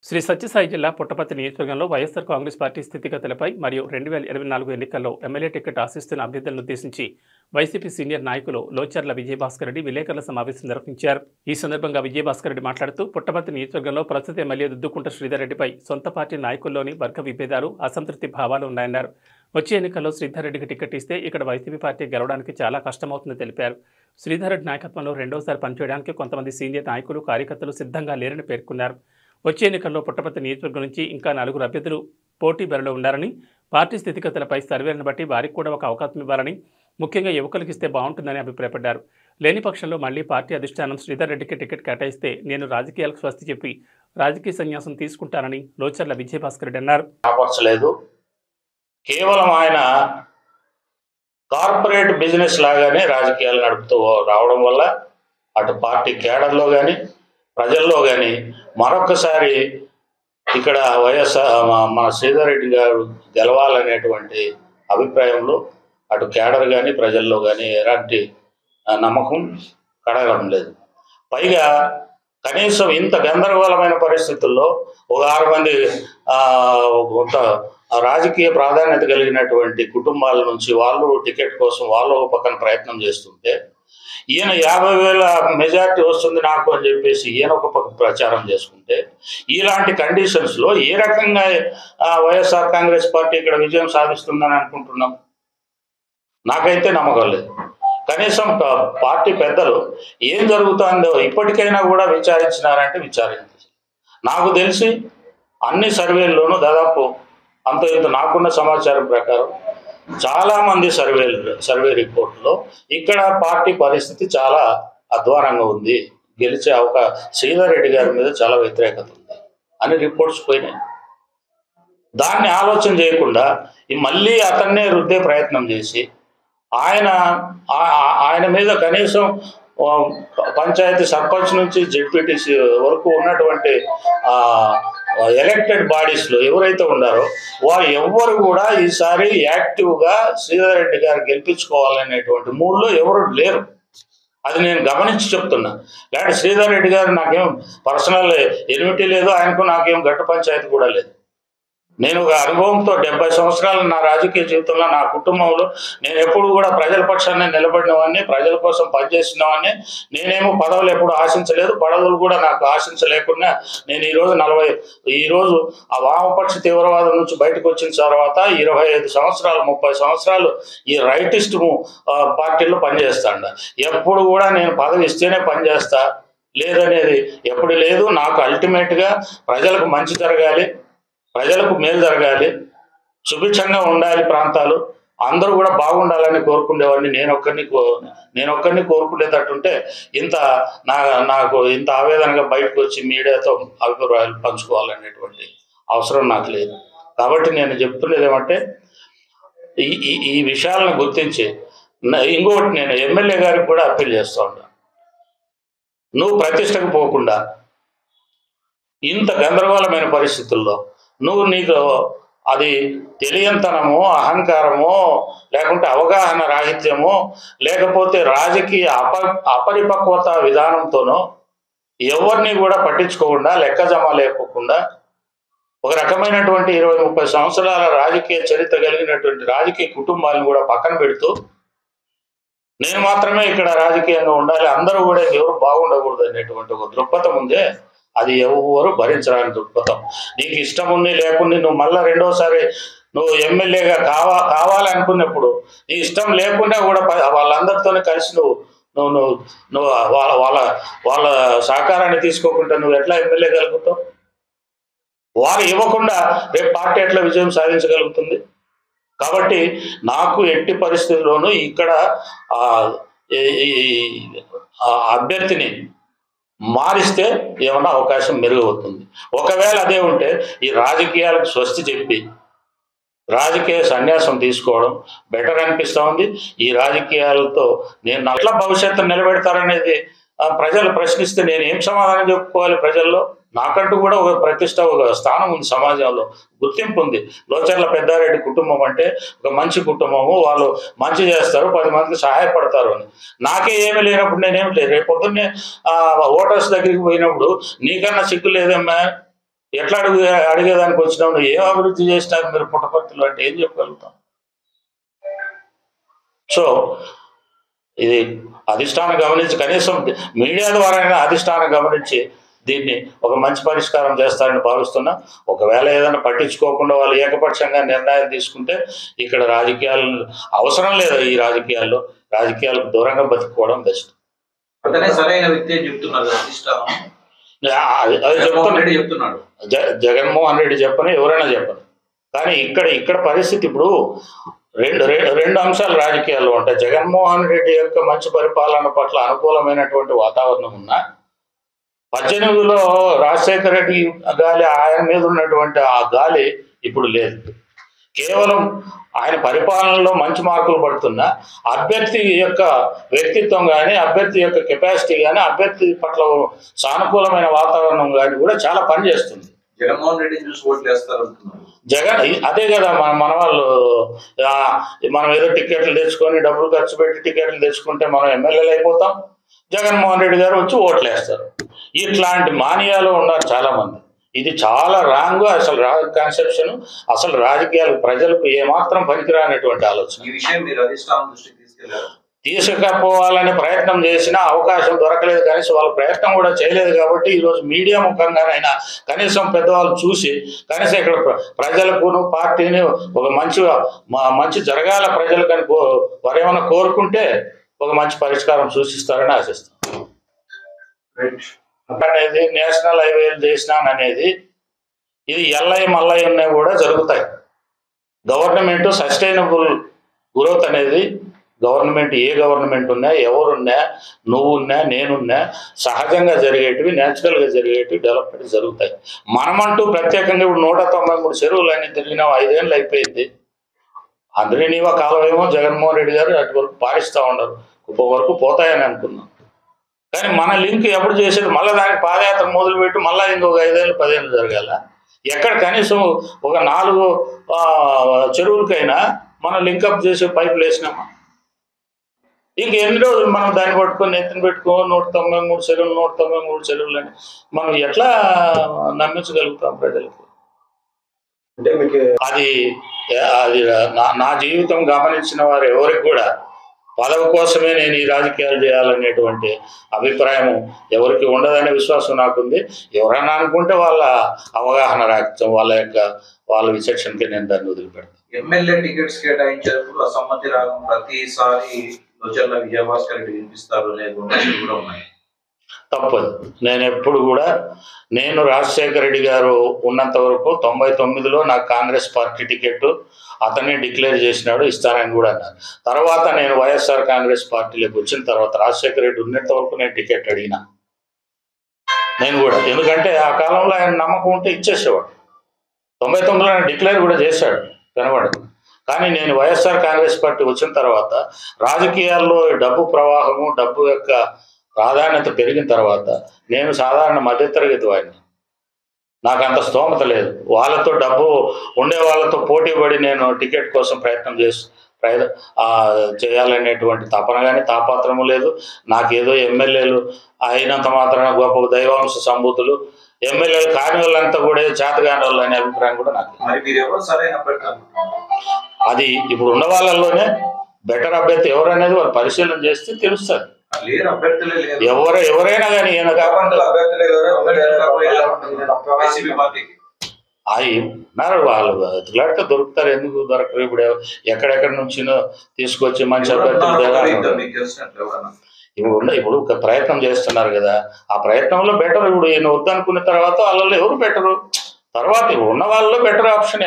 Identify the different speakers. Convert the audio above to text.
Speaker 1: శ్రీ సత్యసాయి జిల్లా పుట్టపర్తి నియోజకవర్గంలో వైఎస్ఆర్ కాంగ్రెస్ పార్టీ స్థితిగతులపై మరియు 2024 ఎన్నికల్లో ఎమ్మెల్యే టికెట్ ఆశిస్తున్న అభ్యర్థులను ఉద్దేశించి వైసీపీ సీనియర్ నాయకులు లోచర్ల విజయభాస్కర్ రెడ్డి విలేకరుల సమావేశం నిర్వహించారు. ఈ సందర్భంగా విజయభాస్కర్ రెడ్డి మాట్లాడుతూ పుట్టపర్తి నియోజకవర్గంలో ప్రస్తుత ఎమ్మెల్యే దుద్దుకుంట శ్రీధర్ రెడ్డిపై సొంత పార్టీ నాయకుల్లోని వర్గ విభేదాలు, అసంతృప్తి భావాలు ఉన్నాయన్నారు. వచ్చే ఎన్నికల్లో శ్రీధర్ రెడ్డికి టికెట్ ఇస్తే ఇక్కడ వైసీపీ పార్టీ గెలవడానికి చాలా కష్టమవుతుందని తెలిపారు. శ్రీధర్ రెడ్డి నాయకత్వంలో రెండోసారి పనిచేయడానికి కొంతమంది సీనియర్ నాయకులు, కార్యకర్తలు సిద్ధంగా లేరని పేర్కొన్నారు. వచ్చే ఎన్నికల్లో పుట్టపర్తి నియోజకవర్గం నుంచి ఇంకా 4 అభ్యర్థులు పోటీ బరిలో ఉన్నారని, పార్టీ స్థితిగతులపై సర్వేలను బట్టి వారికి కూడా ఒక అవకాశం ఇవ్వాలని, ముఖ్యంగా యువకులకు ఇస్తే బాగుంటుందని అభిప్రాయపడ్డారు. లేని పక్షంలో మళ్లీ పార్టీ అధిష్టానం శ్రీధర్ రెడ్డికి టికెట్ కేటాయిస్తే నేను రాజకీయాలకు స్వస్తి చెప్పి రాజకీయ సన్యాసం తీసుకుంటానని లోచర్ల విజయభాస్కర్ రెడ్డి అన్నారు.
Speaker 2: కేవలం ఆయన కార్పొరేట్ బిజినెస్ లాగానే రాజకీయాలు నడుపుతూ రావడం వల్ల అటు పార్టీ కేడర్లో కానీ ప్రజల్లో కానీ మరొకసారి ఇక్కడ మన శ్రీధర్ రెడ్డి గారు గెలవాలనేటువంటి అభిప్రాయంలో అటు కేడర్ కానీ ప్రజల్లో కానీ ఎలాంటి నమ్మకం కడగడం లేదు. పైగా కనీసం ఇంత గందరగోళమైన పరిస్థితుల్లో ఒక 6 మంది కొంత రాజకీయ ప్రాధాన్యత కలిగినటువంటి కుటుంబాల నుంచి వాళ్ళు టికెట్ కోసం వాళ్ళు ఒక పక్కన ప్రయత్నం చేస్తుంటే, ఈయన 50,000 మెజార్టీ వస్తుంది నాకు అని చెప్పేసి ఈయన ఒక పక్క ప్రచారం చేసుకుంటే, ఇలాంటి కండిషన్స్లో ఏ రకంగా వైఎస్ఆర్ కాంగ్రెస్ పార్టీ ఇక్కడ విజయం సాధిస్తుందని అనుకుంటున్నాం? నాకైతే నమ్మకం లేదు. కనీసం పార్టీ పెద్దలు ఏం జరుగుతుందో ఇప్పటికైనా కూడా విచారించినారంటే విచారించారు. నాకు తెలిసి అన్ని సర్వేల్లోనూ దాదాపు అంత ఇంత నాకున్న సమాచారం ప్రకారం చాలామంది సర్వే రిపోర్టులో ఇక్కడ పార్టీ పరిస్థితి చాలా అధ్వానంగా ఉంది, గెలిచే శ్రీధర్ రెడ్డి గారి మీద చాలా వ్యతిరేకత ఉంది అని రిపోర్ట్స్ పోయినాయి. దాన్ని ఆలోచన చేయకుండా మళ్ళీ అతన్నే రుద్దే ప్రయత్నం చేసి ఆయన మీద కనీసం పంచాయతీ సర్పంచ్ నుంచి జెడ్పీటీసీ వరకు ఉన్నటువంటి ఎలక్టెడ్ బాడీస్లో ఎవరైతే ఉన్నారో వారు ఎవ్వరు కూడా ఈసారి యాక్టివ్గా శ్రీధర్ రెడ్డి గారు గెలిపించుకోవాలనేటువంటి మూడ్లో ఎవరు లేరు. అది నేను గమనించి చెప్తున్నా. లేదంటే శ్రీధర్ రెడ్డి గారు నాకేం పర్సనల్ ఎనిమిటీ లేదు, ఆయనకు నాకేం గట్టు పంచాయతీ కూడా లేదు. నేను ఒక అనుభవంతో 70 సంవత్సరాలు నా రాజకీయ జీవితంలో నా కుటుంబంలో నేను ఎప్పుడు కూడా ప్రజల పక్షాన్ని నిలబడినవాడిని, ప్రజల కోసం పనిచేసినవాడిని. నేనేమో పదవులు ఎప్పుడు ఆశించలేదు, పదవులు కూడా నాకు ఆశించలేకుండా నేను ఈరోజు ఆ వామపక్ష తీవ్రవాదం నుంచి బయటకు వచ్చిన తర్వాత 25 సంవత్సరాలు 30 సంవత్సరాలు ఈ రైటిస్ట్ పార్టీలో పనిచేస్తాను. ఎప్పుడు కూడా నేను పదవి ఇస్తేనే పనిచేస్తా లేదనేది ఎప్పుడు లేదు. నాకు అల్టిమేట్గా ప్రజలకు మంచి జరగాలి, ప్రజలకు మేలు జరగాలి, సుభిక్షంగా ఉండాలి, ప్రాంతాలు అందరూ కూడా బాగుండాలని కోరుకునేవాడిని. నేను ఒక్కరిని కోరుకునేటట్టుంటే నాకు ఇంత ఆవేదనగా బయటకు వచ్చి మీడియాతో అభిప్రాయాలు పంచుకోవాలనేటువంటి అవసరం నాకు లేదు. కాబట్టి నేను చెప్తున్నది ఏమంటే ఈ విషయాలను గుర్తించి ఇంకొకటి నేను ఎమ్మెల్యే గారికి కూడా అప్పీల్ చేస్తూ ఉంటాను. నువ్వు ప్రతిష్టకు పోకుండా ఇంత గందరగోళమైన పరిస్థితుల్లో నీకు అది తెలియంతనమో అహంకారమో లేకుంటే అవగాహన రాహిత్యమో లేకపోతే రాజకీయ అపరిపక్వత విధానంతోనో ఎవరిని కూడా పట్టించుకోకుండా లెక్కజమ లేకోకుండా ఒక రకమైనటువంటి 20-30 సంవత్సరాల రాజకీయ చరిత్ర కలిగినటువంటి రాజకీయ కుటుంబాలను కూడా పక్కన పెడుతూ నేను మాత్రమే ఇక్కడ రాజకీయంగా ఉండాలి, అందరూ కూడా ఎవరు బాగుండకూడదు అనేటువంటి ఒక దృక్పథం ఉందే, అది ఎవరు భరించడానికి దృక్పథం. నీకు ఇష్టం ఉంది లేకుండా నువ్వు మళ్ళీ రెండోసారి నువ్వు ఎమ్మెల్యేగా కావాలనుకున్నప్పుడు నీ ఇష్టం లేకుండా కూడా వాళ్ళందరితోనే కలిసి నువ్వు వాళ్ళ సహకారాన్ని తీసుకోకుండా నువ్వు ఎట్లా ఎమ్మెల్యే కలుగుతావు? వారు ఇవ్వకుండా రేపు పార్టీ ఎట్లా విజయం సాధించగలుగుతుంది? కాబట్టి నాకు ఎట్టి పరిస్థితుల్లోనూ ఇక్కడ అభ్యర్థిని మారిస్తే ఏమన్నా అవకాశం మెరుగవుతుంది. ఒకవేళ అదే ఉంటే ఈ రాజకీయాలకు స్వస్తి చెప్పి రాజకీయ సన్యాసం తీసుకోవడం బెటర్ అనిపిస్తూ ఉంది. ఈ రాజకీయాలతో నేను ఎట్లా భవిష్యత్తు నిలబెడతారనేది ప్రజలు ప్రశ్నిస్తే నేను ఏం సమాధానం చెప్పుకోవాలి? ప్రజల్లో నాకంటూ కూడా ఒక ప్రతిష్ట, ఒక స్థానం ఉంది, సమాజంలో గుర్తింపు ఉంది. లోచర్ల పెద్దారెడ్డి కుటుంబం అంటే ఒక మంచి కుటుంబము, వాళ్ళు మంచి చేస్తారు, 10 మందికి సహాయపడతారు అని. నాకే ఏమీ లేనప్పుడు నేనేమి లేదు. రేపు పొద్దున్నే ఓటర్స్ దగ్గరికి పోయినప్పుడు నీకన్నా సిగ్గు లేదమ్మా, ఎట్లా అడిగేదానికి వచ్చినాము, ఏం అభివృద్ధి చేసినారు మీరు పుట్టపర్తిలో అంటే ఏం చెప్పగలుగుతాం? సో ఇది అధిష్టానం గమనించి, కనీసం మీడియా ద్వారా అధిష్టానం గమనించి దీన్ని ఒక మంచి పరిష్కారం చేస్తారని భావిస్తున్నా. ఒకవేళ ఏదైనా పట్టించుకోకుండా వాళ్ళు ఏకపక్షంగా నిర్ణయాలు తీసుకుంటే ఇక్కడ రాజకీయాలు అవసరం లేదు. ఈ రాజకీయాలకు దూరంగా బతుకోవడం బెస్ట్.
Speaker 3: సరైన వ్యక్తి చెప్తున్నారు అధిష్టానం.
Speaker 2: అది చెప్తున్నాడు జగన్మోహన్ రెడ్డి చెప్పని, ఎవరైనా చెప్పను. కానీ ఇక్కడ పరిస్థితి ఇప్పుడు రెండు అంశాలు రాజకీయాల్లో ఉంటాయి. జగన్మోహన్ రెడ్డి యొక్క మంచి పరిపాలన పట్ల అనుకూలమైనటువంటి వాతావరణం ఉన్నా, 18లో రాజశేఖర రెడ్డి గాలి, ఆయన మీద ఉన్నటువంటి ఆ గాలి ఇప్పుడు లేదు. కేవలం ఆయన పరిపాలనలో మంచి మార్కులు పడుతున్నా అభ్యర్థి యొక్క వ్యక్తిత్వం కానీ, అభ్యర్థి యొక్క కెపాసిటీ కానీ, అభ్యర్థి పట్ల సానుకూలమైన వాతావరణం కానీ కూడా చాలా పనిచేస్తుంది.
Speaker 3: జగన్మోహన్ రెడ్డి చూసి ఓట్లు వేస్తారు అంటున్నారు.
Speaker 2: జగన్ అదే కదా మన వాళ్ళు, మనం ఏదో టికెట్లు తెచ్చుకొని డబ్బులు ఖర్చు పెట్టి టికెట్లు తెచ్చుకుంటే మనం ఎమ్మెల్యేలు అయిపోతాం, జగన్మోహన్ రెడ్డి గారు వచ్చి ఓట్లు వేస్తారు. ఇట్లాంటి మానియాలు ఉన్నారు చాలా మంది. ఇది చాలా రాంగ్, అసలు కాన్సెప్షన్, అసలు రాజకీయాలు ప్రజలకు ఏమాత్రం పనికిరానటువంటి ఆలోచన.
Speaker 3: ఈ విషయం మీరు అధిష్టానం దృష్టికి తీసుకెళ్లారు?
Speaker 2: తీసుకపోవాలనే ప్రయత్నం చేసినా అవకాశం దొరకలేదు. కనీసం వాళ్ళ ప్రయత్నం కూడా చేయలేదు. కాబట్టి ఈరోజు మీడియా ముఖంగానైనా కనీసం పెద్దవాళ్ళు చూసి కనీసం ఇక్కడ ప్రజలకును పార్టీని ఒక మంచి జరగాల ప్రజలకని వారు ఏమైనా కోరుకుంటే ఒక మంచి పరిష్కారం సూచిస్తారని ఆశిస్తాం. అనేది నేషనల్ హైవేలు చేసినాననేది ఇది ఎల్ఐ మల్లై ఉన్నాయి కూడా జరుగుతాయి. గవర్నమెంట్ సస్టైనబుల్ గ్రోత్ అనేది గవర్నమెంట్, ఏ గవర్నమెంట్ ఉన్నా, ఎవరున్నా, నువ్వున్నా, నేనున్నా, సహజంగా జరిగేటివి, న్యాచురల్గా జరిగేటివి డెవలప్మెంట్ జరుగుతాయి. మనమంటూ ప్రత్యేకంగా ఇప్పుడు 193 చెరువులు అన్ని తిరిగినాం, 5 ఏళ్ళు అయిపోయింది. అందరినీవా కాలమేమో జగన్మోహన్ రెడ్డి గారు అటు వరకు పాలిస్తూ ఉన్నారు, వరకు పోతాయని అనుకున్నాం. కానీ మన లింక్ ఎప్పుడు చేసేది, మళ్ళీ దానికి పాదయాత్ర మొదలుపెట్టి మళ్ళీ ఇంకొక 5 ఏళ్ళు 10 ఏళ్ళు జరగాల. ఎక్కడ కనీసం ఒక 4 చెరువులకైనా మనం లింకప్ చేసే పైపులు వేసినామా? ఇంకెన్ని రోజులు మనం దాన్ని పట్టుకొని ఎత్తున పెట్టుకో 193 చెరువులు 193 చెరువులు అని మనం ఎట్లా నమ్మించగలుగుతాం ప్రజలకు? అది నా జీవితం గమనించిన వారు ఎవరికి కూడా పదవి కోసమే నేను ఈ రాజకీయాలు చేయాలనేటువంటి అభిప్రాయం ఎవరికి ఉండదనే విశ్వాసం నాకుంది. ఎవరైనా అనుకుంటే వాళ్ళ అవగాహన రాహిత్యం, వాళ్ళ విచక్షణకి నేను దాన్ని వదిలిపెడతాను.
Speaker 3: ఎమ్మెల్యే టికెట్స్ కేటాయించేటప్పుడు అసమ్మతి రాగం ప్రతిసారి లోచర్ల విజయభాస్కర్ రెడ్డి వినిపిస్తారు కూడా ఉన్నాయి.
Speaker 2: తప్పదు. నేను ఎప్పుడు కూడా, నేను రాజశేఖర రెడ్డి గారు ఉన్నంత వరకు 99లో నాకు కాంగ్రెస్ పార్టీ టికెట్ అతన్ని డిక్లేర్ చేసినాడు, ఇస్తానని కూడా అన్నారు. తర్వాత నేను వైఎస్ఆర్ కాంగ్రెస్ పార్టీలోకి వచ్చిన తర్వాత రాజశేఖర రెడ్డి ఉన్నంత వరకు నేను టికెట్ అడిగినా నేను కూడా. ఎందుకంటే ఆ కాలంలో ఆయన నమ్మకం ఉంటే ఇచ్చేసేవాడు. 99లో ఆయన డిక్లేర్ కూడా చేశాడు, కనబడదు. కానీ నేను వైఎస్ఆర్ కాంగ్రెస్ పార్టీ వచ్చిన తర్వాత రాజకీయాల్లో డబ్బు ప్రవాహము, డబ్బు యొక్క ప్రాధాన్యత పెరిగిన తర్వాత నేను సాధారణ మధ్యతరగతి వాడిని, నాకు అంత స్తోమత లేదు. వాళ్ళతో డబ్బు ఉండే వాళ్ళతో పోటీ పడి నేను టికెట్ కోసం ప్రయత్నం చేయాలనేటువంటి తపన కానీ తాపాత్రము లేదు. నాకేదో ఎమ్మెల్యేలు అయినంత మాత్రాన గొప్ప దైవాంశ సంబూతులు, ఎమ్మెల్యేలు కాని వాళ్ళంతా కూడా చేతగాని వాళ్ళు అనే అభిప్రాయం కూడా నాకు. అది ఇప్పుడు ఉన్న వాళ్ళల్లోనే బెటర్ అభ్యర్థి ఎవరు అనేది వాళ్ళు పరిశీలన చేస్తే తెలుస్తుంది. ఎవరైనా కానీ ఈయన కాకుండా ఉన్నారు వాళ్ళు ఎదులాడితే దొరుకుతారు, ఎందుకు దొరకరు? ఇప్పుడు ఎక్కడెక్కడి నుంచి తీసుకొచ్చి మంచి అభ్యర్థులు ఇప్పుడు ప్రయత్నం చేస్తున్నారు కదా, ఆ ప్రయత్నంలో బెటర్. ఇప్పుడు ఈయన వద్దనుకున్న తర్వాత వాళ్ళలో ఎవరు బెటరు? తర్వాత ఉన్న వాళ్ళలో బెటర్ ఆప్షన్